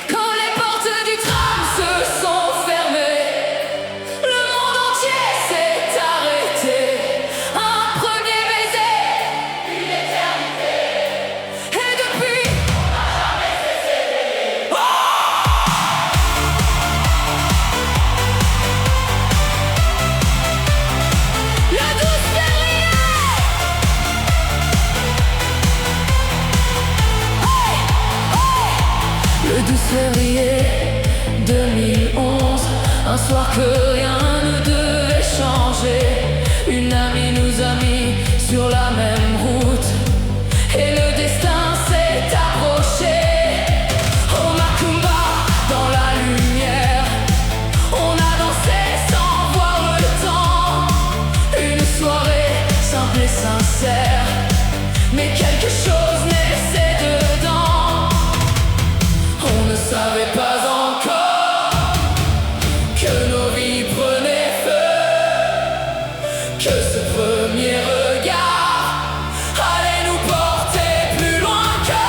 Quand les portes du tram se sont fermées, le monde entier s'est arrêté. Un premier baiser, une éternité. Et depuis, on n'a jamais cessé d'aimer. Le 12 février, le 12 février 2011, un soir que rien ne devait changer. Une amie nous a mis sur la même route et le destin s'est approché. Oh Macumba, dans la lumière, on a dansé sans voir le temps. Une soirée simple et sincère, mais quelque chose naissait dedans. On ne savait pas encore que nos vies prenaient feu, que ce premier regard allait nous porter plus loin que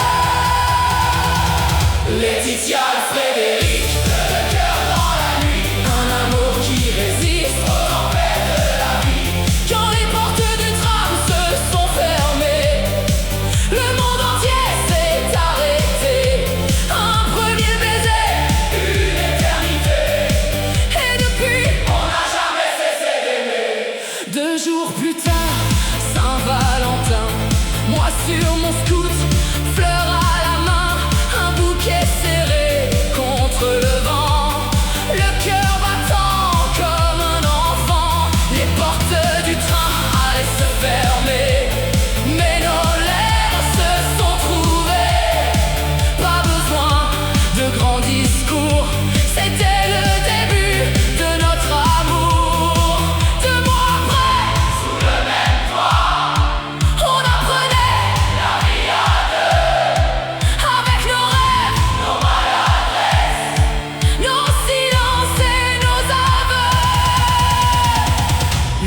Laetitia, Frédéric, le cœur dans la nuit, un amour qui résiste aux tempêtes de la vie. Quand les portes du tram se sont fermées, le monde entier s'est arrêté. Un premier baiser, une éternité. Et depuis, on n'a jamais cessé d'aimer. 2 jours plus tard, Saint-Valentin, moi sur mon scoot, fleur à la main, un bouquet serré contre le vent, le cœur battant comme un enfant. Les portes du train allaient se fermer, mais nos lèvres se sont trouvées. Pas besoin de grands discours, c'était le début de notre amour. 2 mois après, sous le même toit, on apprenait la vie à deux, avec nos rêves, nos maladresses, nos silences et nos aveux.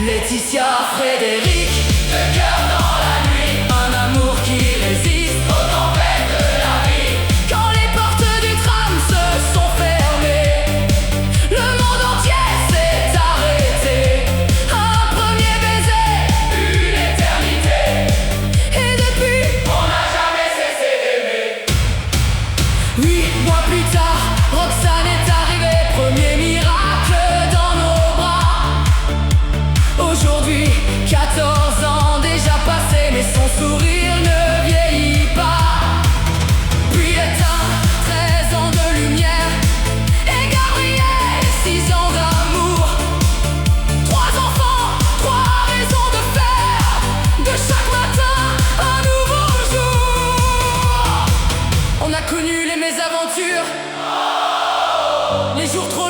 Laetitia, Frédéric, le cœur dans la nuit, un amour qui résiste aux tempêtes de la vie. Quand les portes du tram se sont fermées, le monde entier s'est arrêté. Un premier baiser, une éternité. Et depuis, on n'a jamais cessé d'aimer. 8 mois plus tard, Roxane est arrivée, premier miracle dans nos bras. Aujourd'hui, 14 ans déjà passés, mais son sourire ne vieillit pas. Puis éteint, 13 ans de lumière, et Gabriel, 6 ans d'amour. 3 enfants, 3 raisons de faire de chaque matin un nouveau jour. On a connu les mésaventures, les jours trop